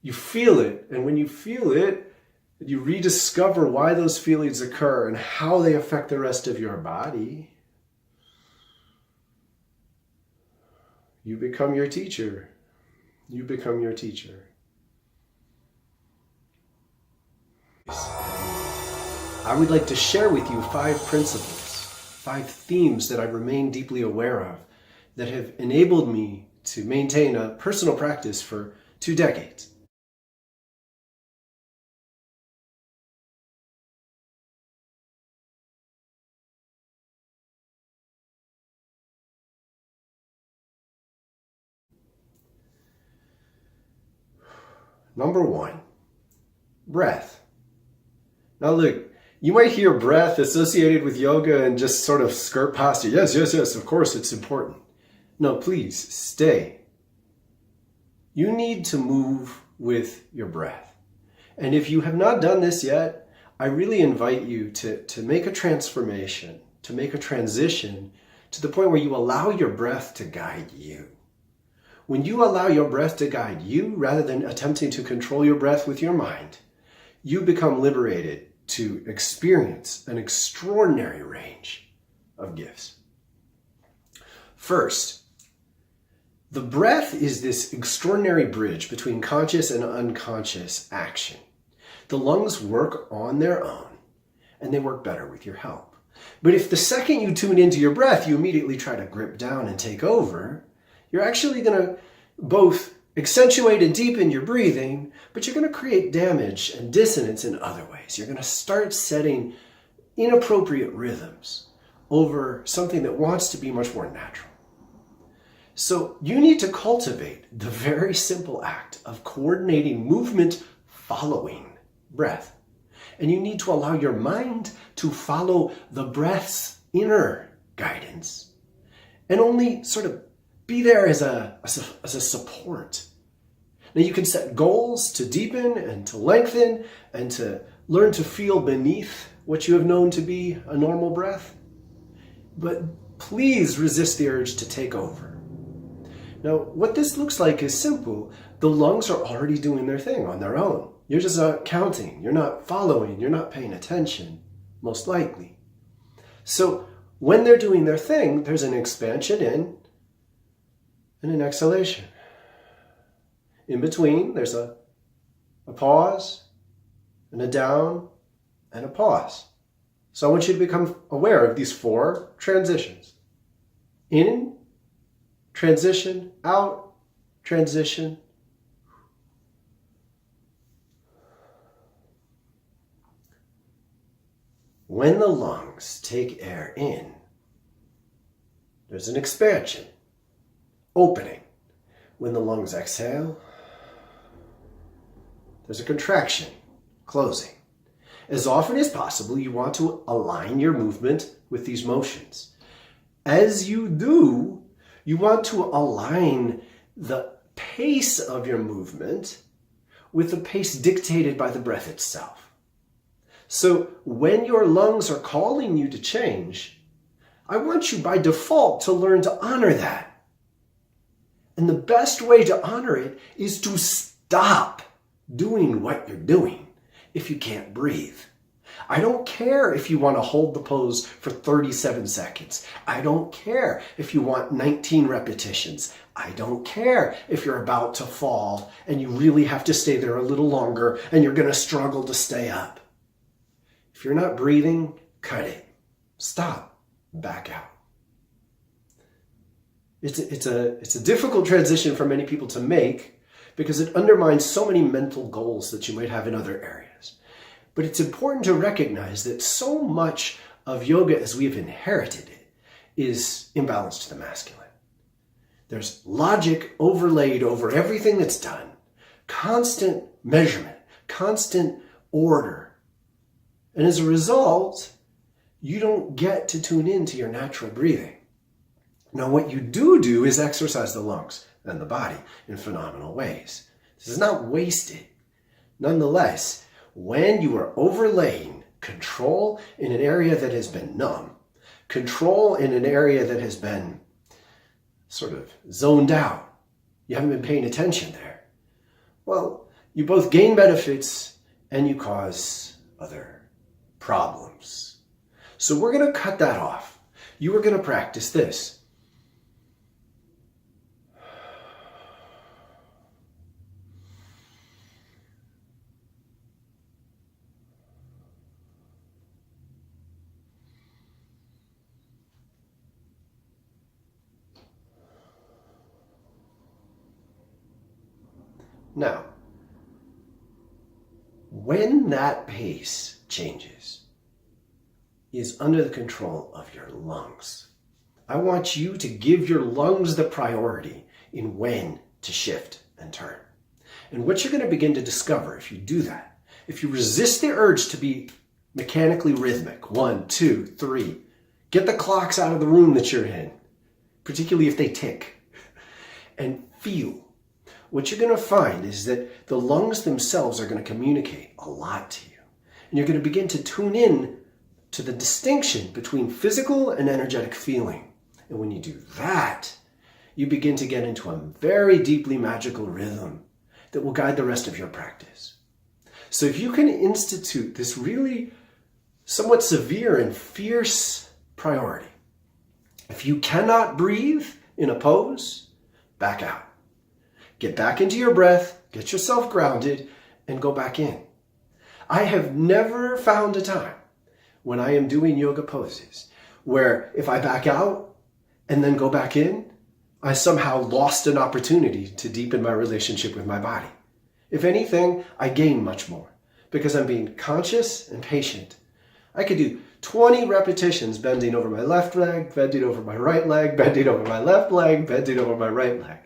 you feel it. And when you feel it, you rediscover why those feelings occur and how they affect the rest of your body. You become your teacher. You become your teacher. I would like to share with you 5 principles, 5 themes that I remain deeply aware of that have enabled me to maintain a personal practice for 2 decades. Number 1, breath. Now look, you might hear breath associated with yoga and just sort of skirt past it. Yes, yes, yes, of course it's important. No, please, stay. You need to move with your breath. And if you have not done this yet, I really invite you to make a transformation, to make a transition to the point where you allow your breath to guide you. When you allow your breath to guide you, rather than attempting to control your breath with your mind, you become liberated to experience an extraordinary range of gifts. First, the breath is this extraordinary bridge between conscious and unconscious action. The lungs work on their own, and they work better with your help. But if the second you tune into your breath, you immediately try to grip down and take over, you're actually going to both accentuate and deepen your breathing, but you're going to create damage and dissonance in other ways. You're going to start setting inappropriate rhythms over something that wants to be much more natural. So you need to cultivate the very simple act of coordinating movement following breath. And you need to allow your mind to follow the breath's inner guidance and only sort of be there as a support. Now you can set goals to deepen and to lengthen and to learn to feel beneath what you have known to be a normal breath. But please resist the urge to take over. Now, what this looks like is simple. The lungs are already doing their thing on their own. You're just not counting. You're not following. You're not paying attention, most likely. So when they're doing their thing, there's an expansion in and an exhalation. In between, there's a pause and a down and a pause. So I want you to become aware of these 4 transitions. In, transition, out, transition. When the lungs take air in, there's an expansion, opening. When the lungs exhale, there's a contraction, closing. As often as possible, you want to align your movement with these motions. As you do, you want to align the pace of your movement with the pace dictated by the breath itself. So when your lungs are calling you to change, I want you by default to learn to honor that. And the best way to honor it is to stop doing what you're doing if you can't breathe. I don't care if you want to hold the pose for 37 seconds. I don't care if you want 19 repetitions. I don't care if you're about to fall and you really have to stay there a little longer and you're going to struggle to stay up. If you're not breathing, cut it. Stop. Back out. It's a difficult transition for many people to make because it undermines so many mental goals that you might have in other areas. But it's important to recognize that so much of yoga as we have inherited it is imbalanced to the masculine. There's logic overlaid over everything that's done, constant measurement, constant order. And as a result, you don't get to tune into your natural breathing. Now, what you do is exercise the lungs and the body in phenomenal ways. This is not wasted. Nonetheless, when you are overlaying control in an area that has been numb, control in an area that has been sort of zoned out, you haven't been paying attention there, well, you both gain benefits and you cause other problems. So we're going to cut that off. You are going to practice this. Now, when that pace changes, is under the control of your lungs. I want you to give your lungs the priority in when to shift and turn. And what you're going to begin to discover if you do that, if you resist the urge to be mechanically rhythmic, 1, 2, 3, get the clocks out of the room that you're in, particularly if they tick, and feel. What you're going to find is that the lungs themselves are going to communicate a lot to you. And you're going to begin to tune in to the distinction between physical and energetic feeling. And when you do that, you begin to get into a very deeply magical rhythm that will guide the rest of your practice. So if you can institute this really somewhat severe and fierce priority, if you cannot breathe in a pose, back out. Get back into your breath, get yourself grounded, and go back in. I have never found a time when I am doing yoga poses where if I back out and then go back in, I somehow lost an opportunity to deepen my relationship with my body. If anything, I gain much more because I'm being conscious and patient. I could do 20 repetitions bending over my left leg, bending over my right leg, bending over my left leg, bending over my right leg.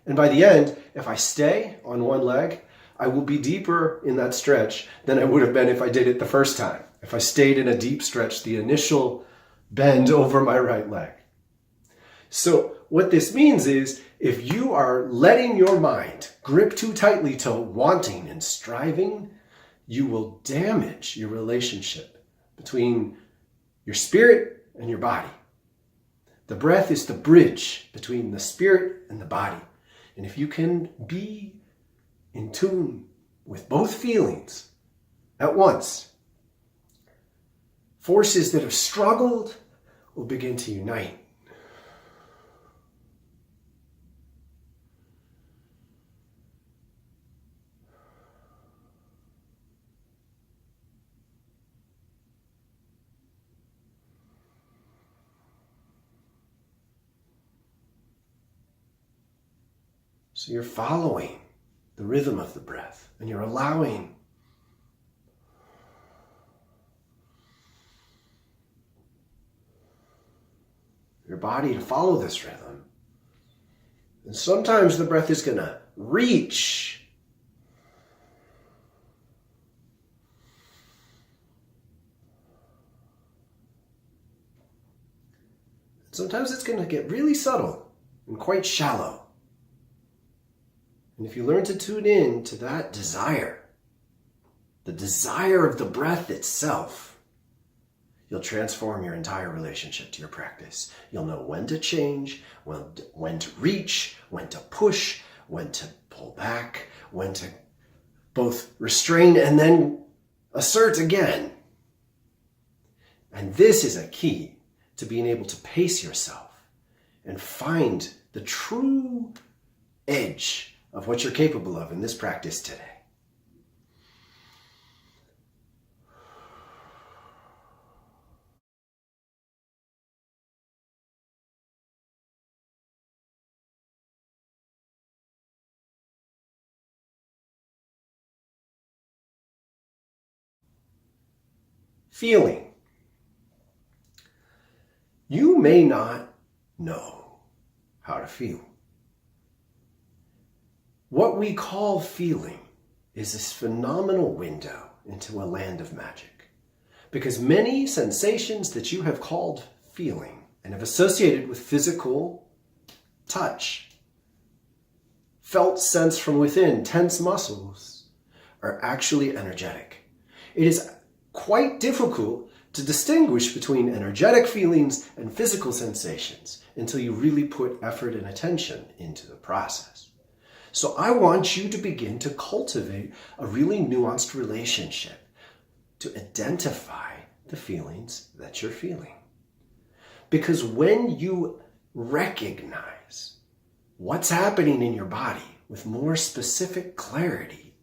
And by the end, if I stay on one leg, I will be deeper in that stretch than I would have been if I did it the first time. If I stayed in a deep stretch, the initial bend over my right leg. So what this means is if you are letting your mind grip too tightly to wanting and striving, you will damage your relationship between your spirit and your body. The breath is the bridge between the spirit and the body. And if you can be in tune with both feelings at once, forces that have struggled will begin to unite. So you're following the rhythm of the breath and you're allowing your body to follow this rhythm. And sometimes the breath is going to reach. Sometimes it's going to get really subtle and quite shallow. And if you learn to tune in to that desire, the desire of the breath itself, you'll transform your entire relationship to your practice. You'll know when to change, when to reach, when to push, when to pull back, when to both restrain and then assert again. And this is a key to being able to pace yourself and find the true edge of what you're capable of in this practice today. Feeling. You may not know how to feel. What we call feeling is this phenomenal window into a land of magic. Because many sensations that you have called feeling and have associated with physical touch, felt sense from within, tense muscles, are actually energetic. It is quite difficult to distinguish between energetic feelings and physical sensations until you really put effort and attention into the process. So I want you to begin to cultivate a really nuanced relationship to identify the feelings that you're feeling. Because when you recognize what's happening in your body with more specific clarity,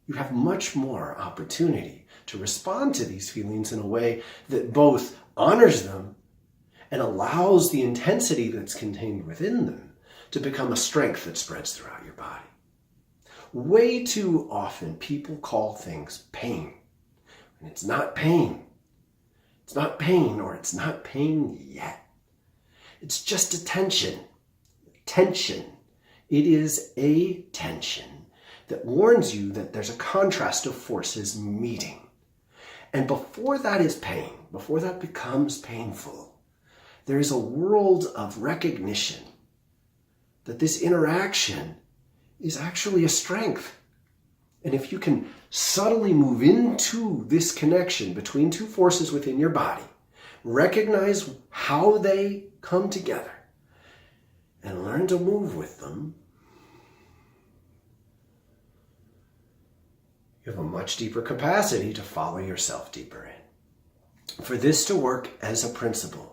you have much more opportunity to respond to these feelings in a way that both honors them and allows the intensity that's contained within them to become a strength that spreads throughout your body. Way too often people call things pain. And it's not pain. It's not pain, or it's not pain yet. It's just a tension. Tension. It is a tension that warns you that there's a contrast of forces meeting. And before that is pain, before that becomes painful, there is a world of recognition that this interaction is actually a strength. And if you can subtly move into this connection between two forces within your body, recognize how they come together, and learn to move with them, you have a much deeper capacity to follow yourself deeper in. For this to work as a principle,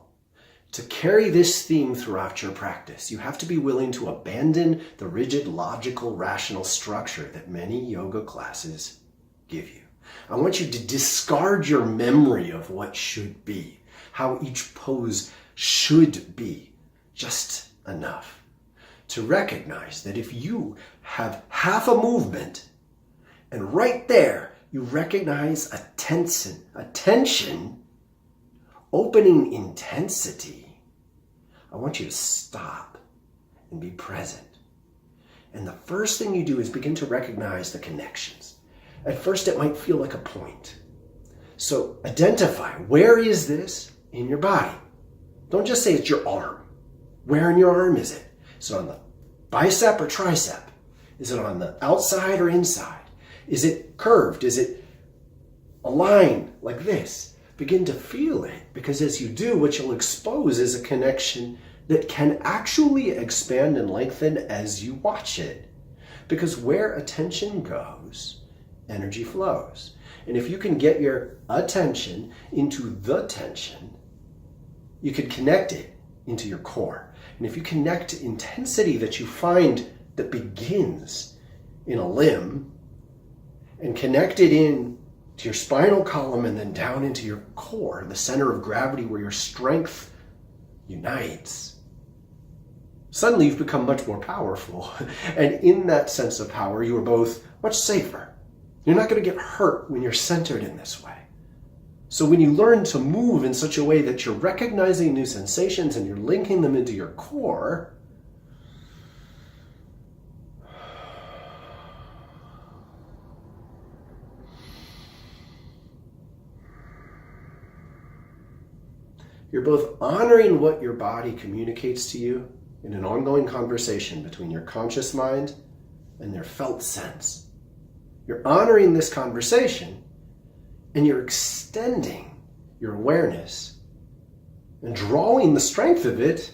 to carry this theme throughout your practice, you have to be willing to abandon the rigid, logical, rational structure that many yoga classes give you. I want you to discard your memory of what should be, how each pose should be, just enough to recognize that if you have half a movement and right there you recognize a tension, opening intensity, I want you to stop and be present. And the first thing you do is begin to recognize the connections. At first it might feel like a point. So identify, where is this in your body? Don't just say it's your arm. Where in your arm is it? Is it on the bicep or tricep? Is it on the outside or inside? Is it curved? Is it aligned like this? Begin to feel it, because as you do, what you'll expose is a connection that can actually expand and lengthen as you watch it. Because where attention goes, energy flows. And if you can get your attention into the tension, you can connect it into your core. And if you connect intensity that you find that begins in a limb and connect it in to your spinal column and then down into your core, the center of gravity where your strength unites, suddenly you've become much more powerful. And in that sense of power, you are both much safer. You're not going to get hurt when you're centered in this way. So when you learn to move in such a way that you're recognizing new sensations and you're linking them into your core, you're both honoring what your body communicates to you in an ongoing conversation between your conscious mind and their felt sense. You're honoring this conversation and you're extending your awareness and drawing the strength of it,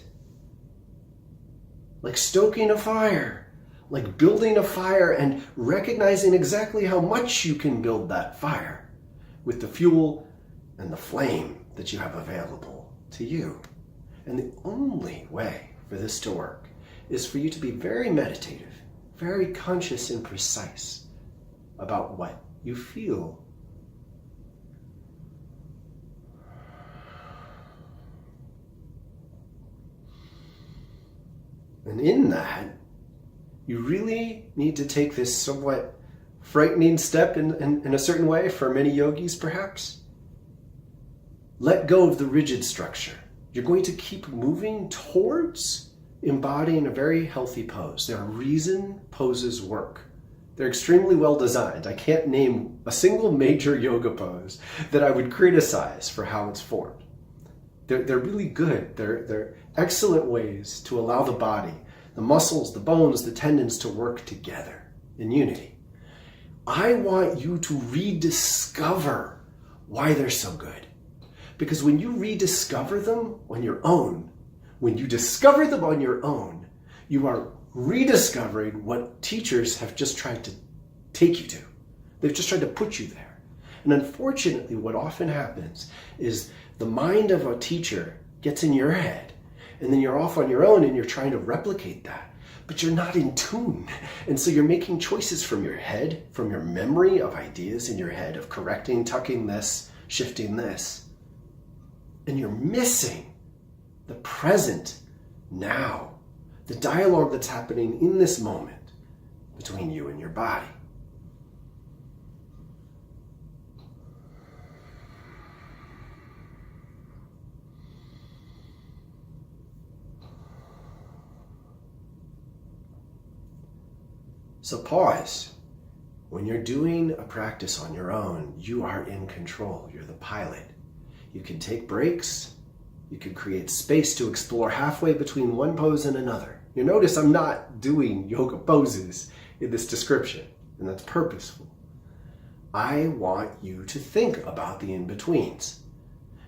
like stoking a fire, like building a fire and recognizing exactly how much you can build that fire with the fuel and the flame that you have available to you. And the only way for this to work is for you to be very meditative, very conscious and precise about what you feel. And in that, you really need to take this somewhat frightening step in a certain way for many yogis perhaps. Let go of the rigid structure. You're going to keep moving towards embodying a very healthy pose. There are reason poses work. They're extremely well designed. I can't name a single major yoga pose that I would criticize for how it's formed. They're really good. They're excellent ways to allow the body, the muscles, the bones, the tendons to work together in unity. I want you to rediscover why they're so good. Because when you rediscover them on your own, when you discover them on your own, you are rediscovering what teachers have just tried to take you to. They've just tried to put you there. And unfortunately, what often happens is the mind of a teacher gets in your head, and then you're off on your own and you're trying to replicate that, but you're not in tune. And so you're making choices from your head, from your memory of ideas in your head of correcting, tucking this, shifting this. And you're missing the present now, the dialogue that's happening in this moment between you and your body. So pause. When you're doing a practice on your own, you are in control. You're the pilot. You can take breaks. You can create space to explore halfway between one pose and another. You notice I'm not doing yoga poses in this description, and that's purposeful. I want you to think about the in-betweens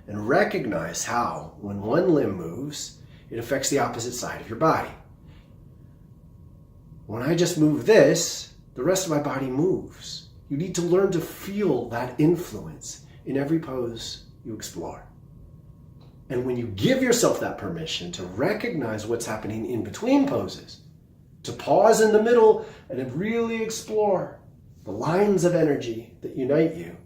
and recognize how, when one limb moves, it affects the opposite side of your body. When I just move this, the rest of my body moves. You need to learn to feel that influence in every pose you explore. And when you give yourself that permission to recognize what's happening in between poses, to pause in the middle and to really explore the lines of energy that unite you,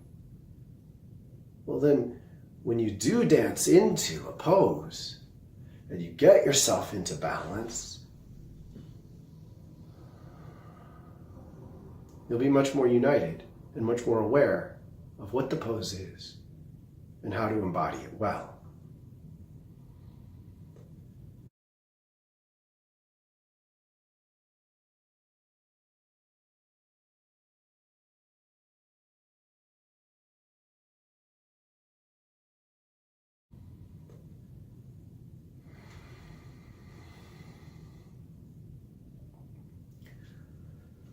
well then, when you do dance into a pose and you get yourself into balance, you'll be much more united and much more aware of what the pose is and how to embody it well.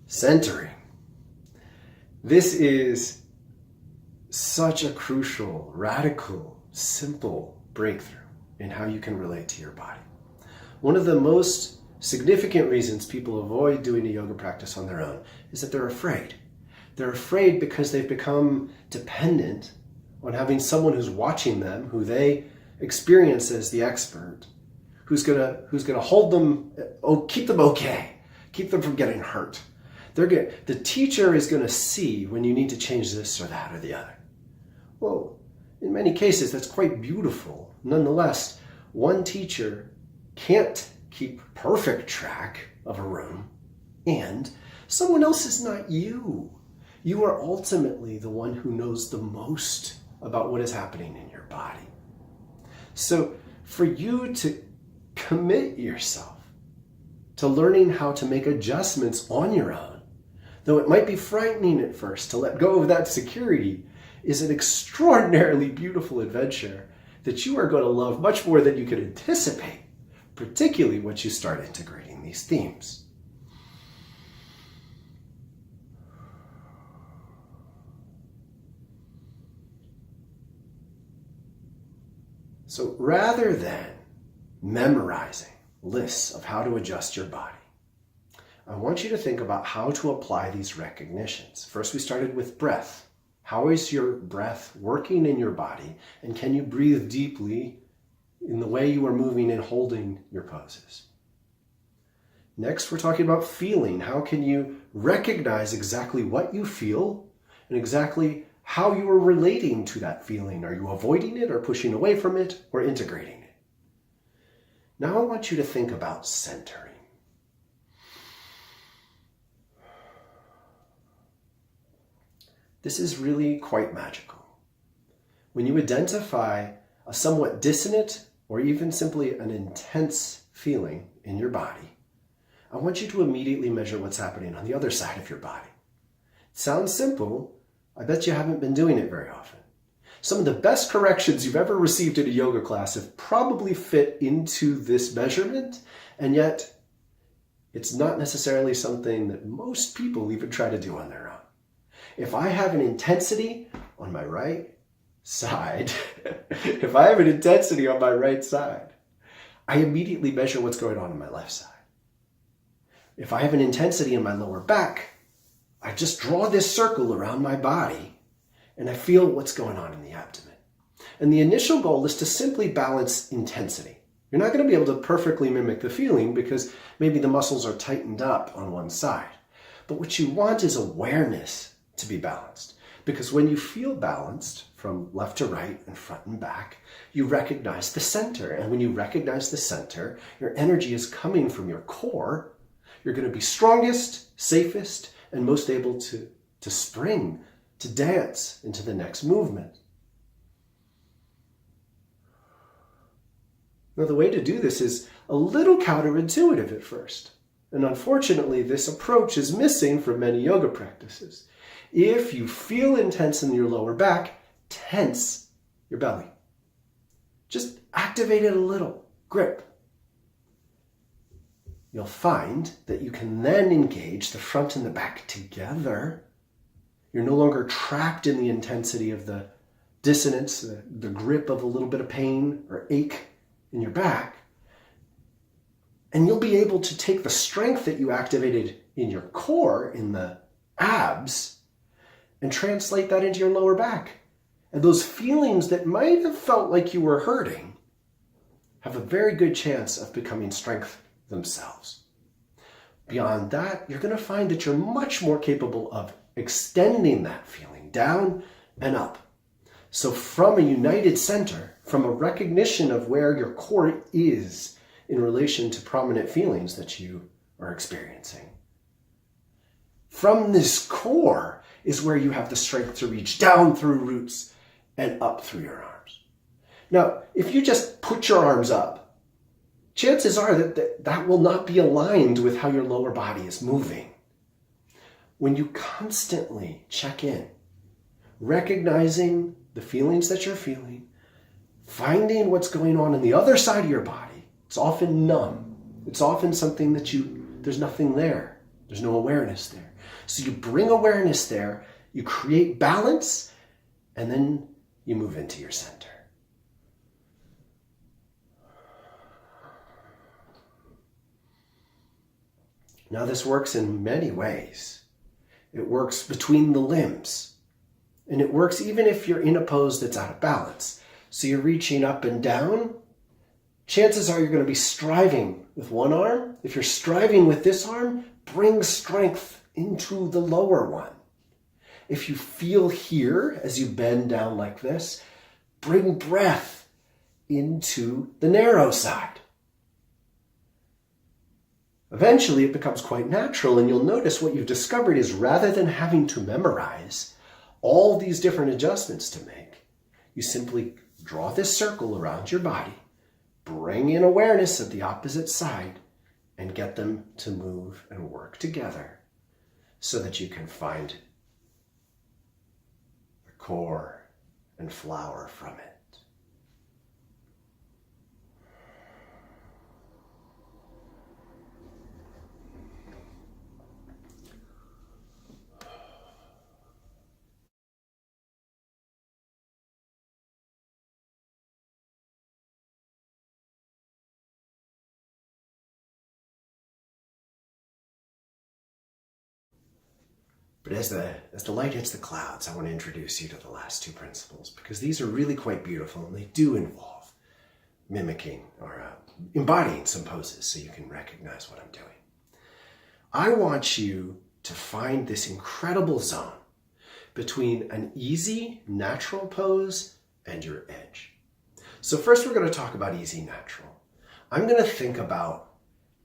Centering. This is such a crucial, radical, simple breakthrough in how you can relate to your body. One of the most significant reasons people avoid doing a yoga practice on their own is that they're afraid. They're afraid because they've become dependent on having someone who's watching them, who they experience as the expert, who's gonna hold them, keep them okay, keep them from getting hurt. The teacher is going to see when you need to change this or that or the other. Well, in many cases, that's quite beautiful. Nonetheless, one teacher can't keep perfect track of a room, and someone else is not you. You are ultimately the one who knows the most about what is happening in your body. So for you to commit yourself to learning how to make adjustments on your own, though it might be frightening at first to let go of that security, is an extraordinarily beautiful adventure that you are going to love much more than you could anticipate, particularly once you start integrating these themes. So rather than memorizing lists of how to adjust your body, I want you to think about how to apply these recognitions. First, we started with breath. How is your breath working in your body? And can you breathe deeply in the way you are moving and holding your poses? Next, we're talking about feeling. How can you recognize exactly what you feel and exactly how you are relating to that feeling? Are you avoiding it or pushing away from it or integrating it? Now I want you to think about centering. This is really quite magical. When you identify a somewhat dissonant or even simply an intense feeling in your body, I want you to immediately measure what's happening on the other side of your body. It sounds simple. I bet you haven't been doing it very often. Some of the best corrections you've ever received in a yoga class have probably fit into this measurement, and yet it's not necessarily something that most people even try to do on their own. If I have an intensity on my right side, I immediately measure what's going on my left side. If I have an intensity in my lower back, I just draw this circle around my body and I feel what's going on in the abdomen. And the initial goal is to simply balance intensity. You're not going to be able to perfectly mimic the feeling because maybe the muscles are tightened up on one side. But what you want is awareness to be balanced. Because when you feel balanced from left to right and front and back, you recognize the center. And when you recognize the center, your energy is coming from your core. You're going to be strongest, safest, and most able to spring, to dance into the next movement. Now, the way to do this is a little counterintuitive at first. And unfortunately, this approach is missing from many yoga practices. If you feel intense in your lower back, tense your belly. Just activate it a little. Grip. You'll find that you can then engage the front and the back together. You're no longer trapped in the intensity of the dissonance, the grip of a little bit of pain or ache in your back. And you'll be able to take the strength that you activated in your core, in the abs, and translate that into your lower back. And those feelings that might have felt like you were hurting have a very good chance of becoming strength themselves. Beyond that, you're going to find that you're much more capable of extending that feeling down and up. So from a united center, from a recognition of where your core is in relation to prominent feelings that you are experiencing, from this core is where you have the strength to reach down through roots and up through your arms. Now, if you just put your arms up, chances are that will not be aligned with how your lower body is moving. When you constantly check in, recognizing the feelings that you're feeling, finding what's going on the other side of your body, it's often numb. It's often something that there's nothing there. There's no awareness there. So you bring awareness there, you create balance, and then you move into your center. Now this works in many ways. It works between the limbs. And it works even if you're in a pose that's out of balance. So you're reaching up and down. Chances are you're going to be striving with one arm. If you're striving with this arm, bring strength into the lower one. If you feel here as you bend down like this, bring breath into the narrow side. Eventually it becomes quite natural, and you'll notice what you've discovered is rather than having to memorize all these different adjustments to make, you simply draw this circle around your body, bring in awareness of the opposite side, and get them to move and work together so that you can find the core and flower from it. But as the light hits the clouds, I want to introduce you to the last two principles, because these are really quite beautiful, and they do involve mimicking or embodying some poses so you can recognize what I'm doing. I want you to find this incredible zone between an easy, natural pose and your edge. So first we're going to talk about easy, natural. I'm going to think about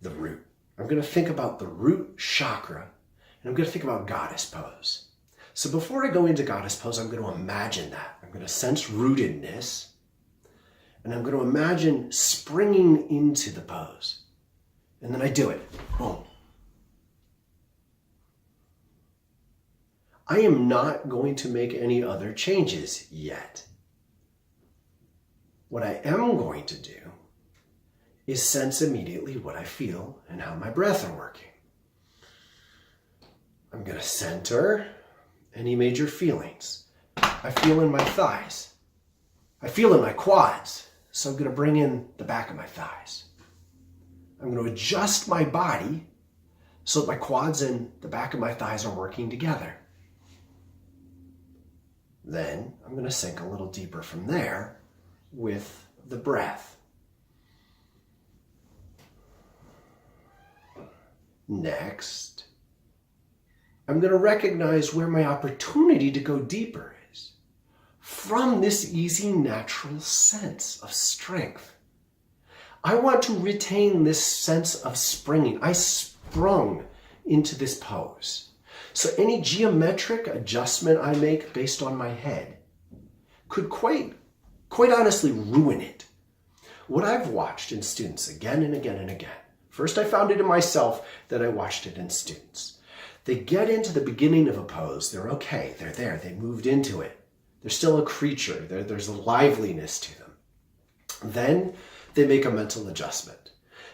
the root. I'm going to think about the root chakra. And I'm going to think about goddess pose. So before I go into goddess pose, I'm going to imagine that. I'm going to sense rootedness. And I'm going to imagine springing into the pose. And then I do it. Boom. I am not going to make any other changes yet. What I am going to do is sense immediately what I feel and how my breath are working. I'm going to center any major feelings. I feel in my thighs. I feel in my quads. So I'm going to bring in the back of my thighs. I'm going to adjust my body so that my quads and the back of my thighs are working together. Then I'm going to sink a little deeper from there with the breath. Next, I'm going to recognize where my opportunity to go deeper is from this easy, natural sense of strength. I want to retain this sense of springing. I sprung into this pose. So any geometric adjustment I make based on my head could quite honestly ruin it. What I've watched in students again and again and again, first I found it in myself, then I watched it in students. They get into the beginning of a pose, they're okay, they're there, they moved into it. They're still a creature, there's a liveliness to them. Then they make a mental adjustment.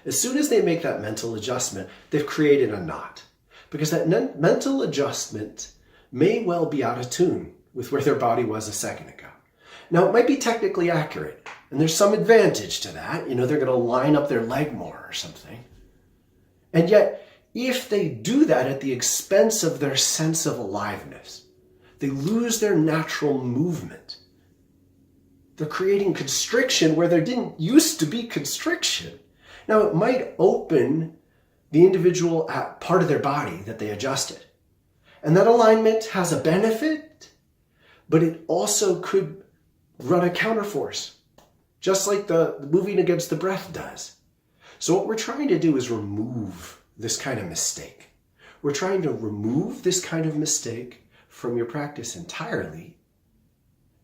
As soon as they make that mental adjustment, they've created a knot. Because that mental adjustment may well be out of tune with where their body was a second ago. Now, it might be technically accurate, and there's some advantage to that. They're going to line up their leg more or something. And yet, if they do that at the expense of their sense of aliveness, they lose their natural movement. They're creating constriction where there didn't used to be constriction. Now, it might open the individual part of their body that they adjusted. And that alignment has a benefit, but it also could run a counterforce, just like the moving against the breath does. So what we're trying to do is remove this kind of mistake. We're trying to remove this kind of mistake from your practice entirely.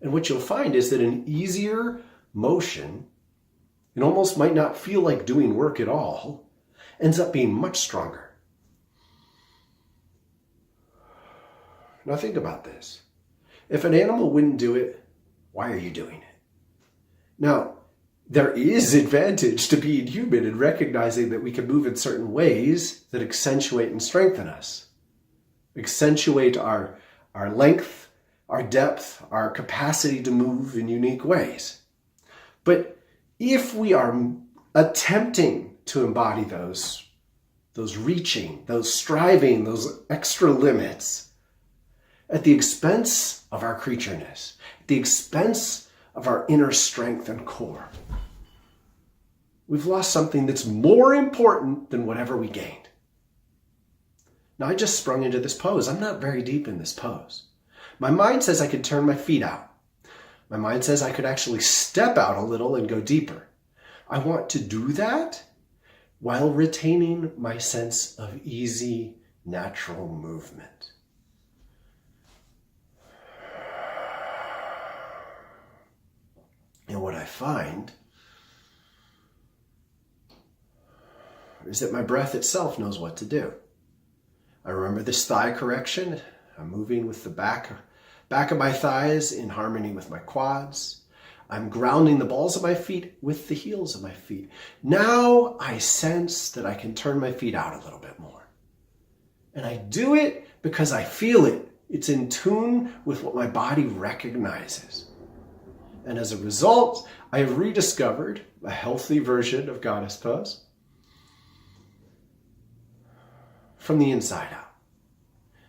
And what you'll find is that an easier motion, it almost might not feel like doing work at all, ends up being much stronger. Now think about this. If an animal wouldn't do it, why are you doing it? Now, there is advantage to being human and recognizing that we can move in certain ways that accentuate and strengthen us. Accentuate our length, our depth, our capacity to move in unique ways. But if we are attempting to embody those reaching, those striving, those extra limits at the expense of our creatureness, at the expense of our inner strength and core, we've lost something that's more important than whatever we gained. Now, I just sprung into this pose. I'm not very deep in this pose. My mind says I could turn my feet out. My mind says I could actually step out a little and go deeper. I want to do that while retaining my sense of easy, natural movement. And what I find is that my breath itself knows what to do. I remember this thigh correction. I'm moving with the back of my thighs in harmony with my quads. I'm grounding the balls of my feet with the heels of my feet. Now I sense that I can turn my feet out a little bit more. And I do it because I feel it. It's in tune with what my body recognizes. And as a result, I have rediscovered a healthy version of goddess pose from the inside out.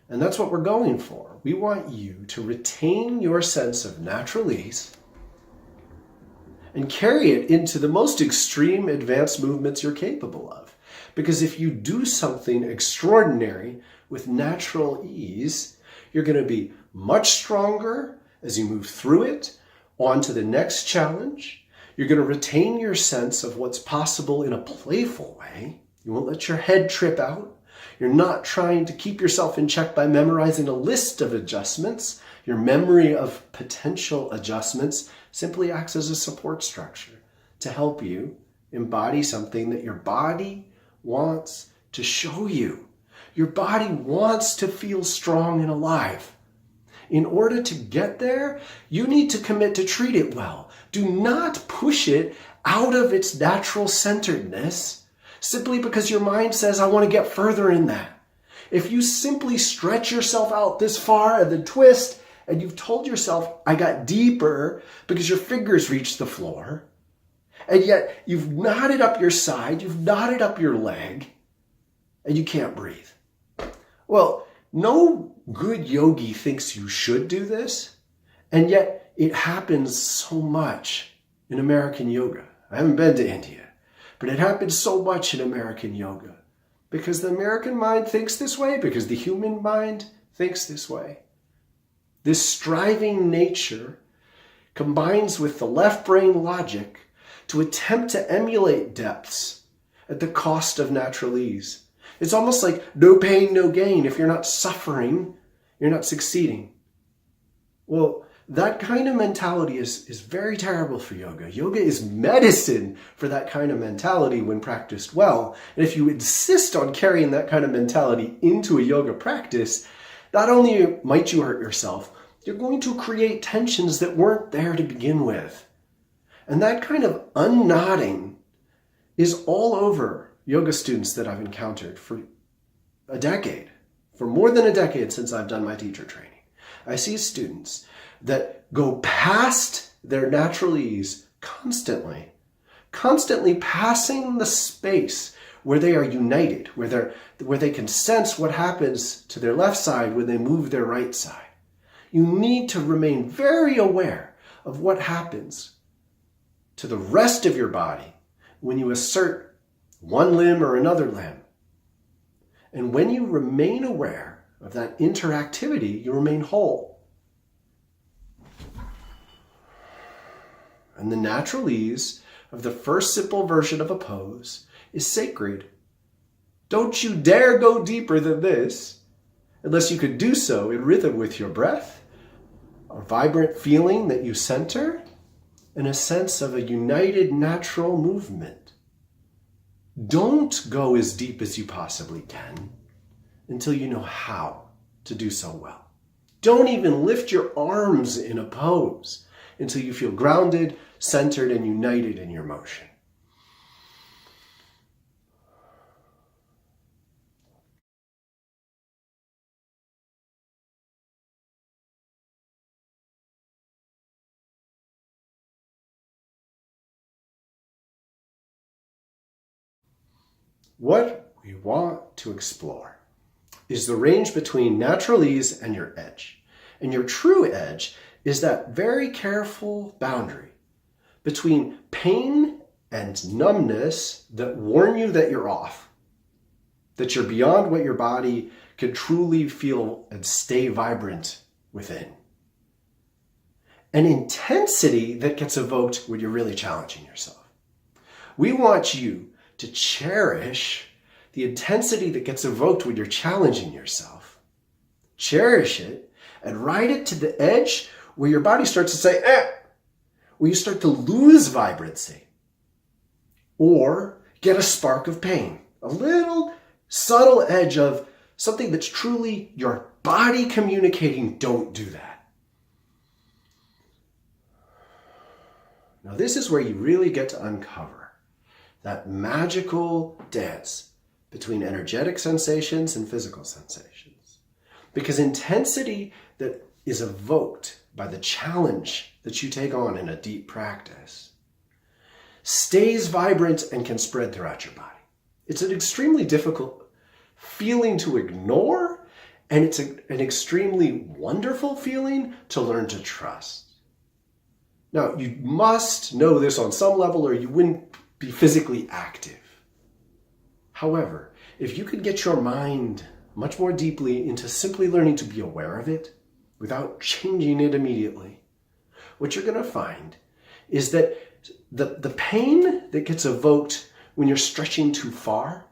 And that's what we're going for. We want you to retain your sense of natural ease and carry it into the most extreme advanced movements you're capable of. Because if you do something extraordinary with natural ease, you're going to be much stronger as you move through it, on to the next challenge. You're going to retain your sense of what's possible in a playful way. You won't let your head trip out. You're not trying to keep yourself in check by memorizing a list of adjustments. Your memory of potential adjustments simply acts as a support structure to help you embody something that your body wants to show you. Your body wants to feel strong and alive. In order to get there, you need to commit to treat it well. Do not push it out of its natural centeredness simply because your mind says, I want to get further in that. If you simply stretch yourself out this far and then twist, and you've told yourself, I got deeper because your fingers reached the floor, and yet you've knotted up your side, you've knotted up your leg, and you can't breathe. Well, no good yogi thinks you should do this, and yet it happens so much in American yoga. I haven't been to India, but it happens so much in American yoga because the American mind thinks this way, because the human mind thinks this way. This striving nature combines with the left brain logic to attempt to emulate depths at the cost of natural ease. It's almost like no pain, no gain. If you're not suffering, you're not succeeding. Well, that kind of mentality is very terrible for yoga. Yoga is medicine for that kind of mentality when practiced well. And if you insist on carrying that kind of mentality into a yoga practice, not only might you hurt yourself, you're going to create tensions that weren't there to begin with. And that kind of unknotting is all over yoga students that I've encountered for a decade, for more than a decade since I've done my teacher training. I see students that go past their natural ease constantly passing the space where they are united, where they can sense what happens to their left side when they move their right side. You need to remain very aware of what happens to the rest of your body when you assert one limb or another limb. And when you remain aware of that interactivity, you remain whole. And the natural ease of the first simple version of a pose is sacred. Don't you dare go deeper than this, unless you could do so in rhythm with your breath, a vibrant feeling that you center, and a sense of a united natural movement. Don't go as deep as you possibly can until you know how to do so well. Don't even lift your arms in a pose until you feel grounded, centered, and united in your motion. What we want to explore is the range between natural ease and your edge. And your true edge is that very careful boundary between pain and numbness that warn you that you're off, that you're beyond what your body can truly feel and stay vibrant within. An intensity that gets evoked when you're really challenging yourself. We want you to cherish the intensity that gets evoked when you're challenging yourself. Cherish it and ride it to the edge where your body starts to say, where you start to lose vibrancy or get a spark of pain, a little subtle edge of something that's truly your body communicating, don't do that. Now this is where you really get to uncover that magical dance between energetic sensations and physical sensations. Because intensity that is evoked by the challenge that you take on in a deep practice stays vibrant and can spread throughout your body. It's an extremely difficult feeling to ignore, and it's an extremely wonderful feeling to learn to trust. Now, you must know this on some level or you wouldn't be physically active. However, if you could get your mind much more deeply into simply learning to be aware of it without changing it immediately, what you're going to find is that the pain that gets evoked when you're stretching too far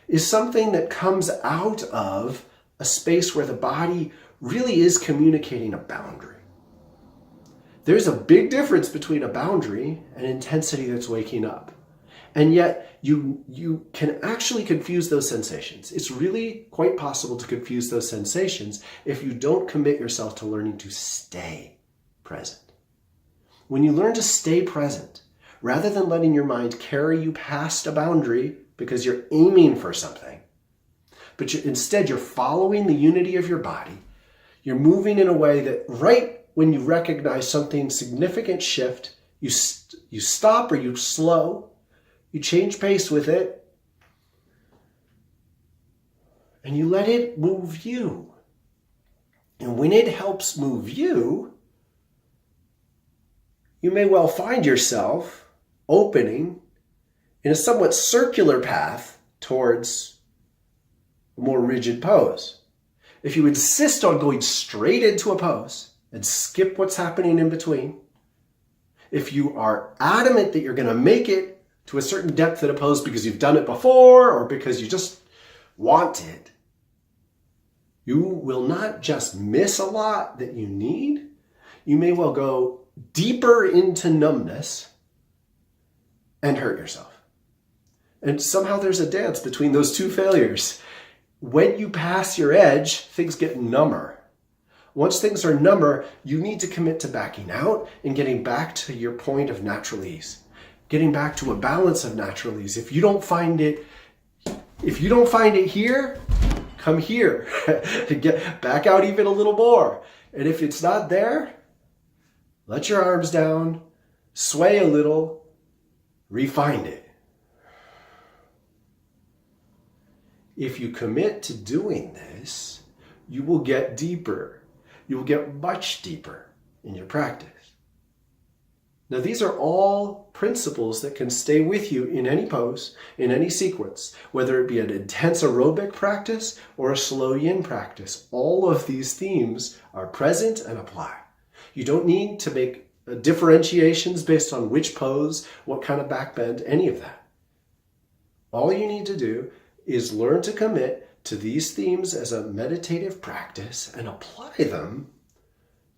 is something that comes out of a space where the body really is communicating a boundary. There's a big difference between a boundary and intensity that's waking up. And yet you can actually confuse those sensations. It's really quite possible to confuse those sensations if you don't commit yourself to learning to stay present. When you learn to stay present, rather than letting your mind carry you past a boundary because you're aiming for something, but instead you're following the unity of your body, you're moving in a way that right when you recognize something significant shift, you stop or you slow, you change pace with it, and you let it move you. And when it helps move you, you may well find yourself opening in a somewhat circular path towards a more rigid pose. If you insist on going straight into a pose and skip what's happening in between, if you are adamant that you're going to make it to a certain depth in a pose because you've done it before or because you just want it, you will not just miss a lot that you need. You may well go deeper into numbness and hurt yourself. And somehow there's a dance between those two failures. When you pass your edge, things get number. Once things are number, you need to commit to backing out and getting back to your point of natural ease. Getting back to a balance of natural ease. If you don't find it here, come here. Get back out even a little more. And if it's not there, let your arms down, sway a little, refine it. If you commit to doing this, you will get deeper. You will get much deeper in your practice. Now, these are all principles that can stay with you in any pose, in any sequence, whether it be an intense aerobic practice or a slow yin practice. All of these themes are present and apply. You don't need to make differentiations based on which pose, what kind of back bend, any of that. All you need to do is learn to commit to these themes as a meditative practice and apply them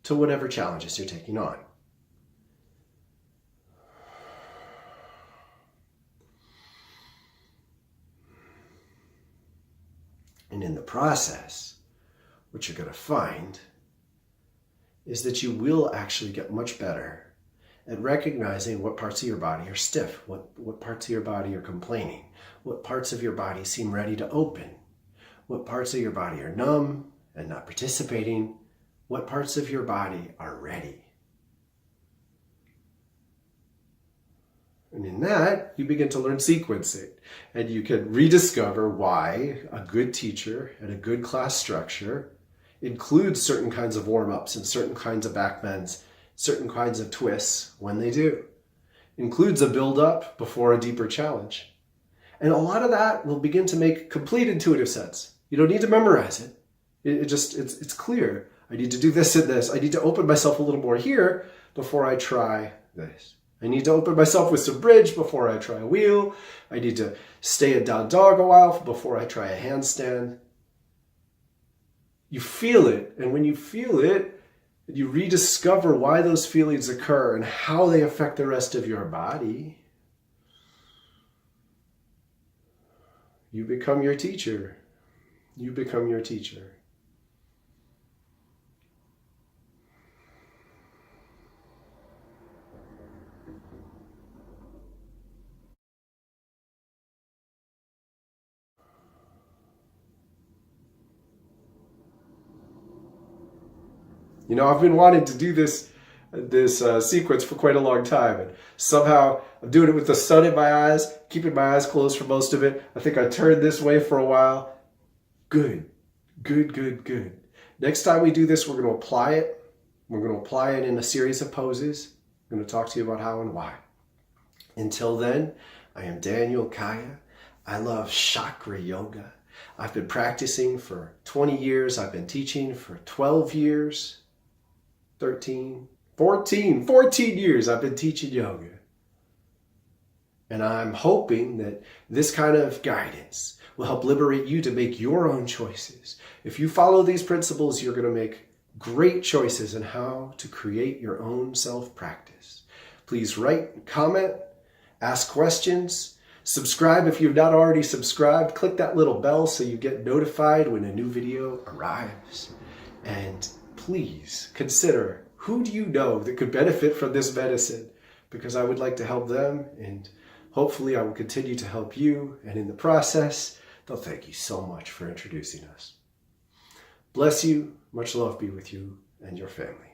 to whatever challenges you're taking on. And in the process, what you're going to find is that you will actually get much better at recognizing what parts of your body are stiff, what parts of your body are complaining, what parts of your body seem ready to open, what parts of your body are numb and not participating, what parts of your body are ready. And in that, you begin to learn sequencing, and you can rediscover why a good teacher and a good class structure includes certain kinds of warm-ups and certain kinds of back bends, certain kinds of twists when they do. Includes a build-up before a deeper challenge. And a lot of that will begin to make complete intuitive sense. You don't need to memorize it. It's clear. I need to do this and this. I need to open myself a little more here before I try this. I need to open myself with some bridge before I try a wheel. I need to stay in down dog a while before I try a handstand. You feel it, and when you feel it, you rediscover why those feelings occur and how they affect the rest of your body. You become your teacher. You become your teacher. You know, I've been wanting to do this sequence for quite a long time, and somehow I'm doing it with the sun in my eyes, keeping my eyes closed for most of it. I think I turned this way for a while. Good. Next time we do this, we're going to apply it. We're going to apply it in a series of poses. I'm going to talk to you about how and why. Until then, I am Daniel Kaya. I love chakra yoga. I've been practicing for 20 years. I've been teaching for 12 years. 14 years I've been teaching yoga. And I'm hoping that this kind of guidance will help liberate you to make your own choices. If you follow these principles, you're going to make great choices in how to create your own self-practice. Please write, comment, ask questions, subscribe if you've not already subscribed. Click that little bell so you get notified when a new video arrives. And please consider, who do you know that could benefit from this medicine? Because I would like to help them, and hopefully I will continue to help you. And in the process, they'll thank you so much for introducing us. Bless you. Much love be with you and your family.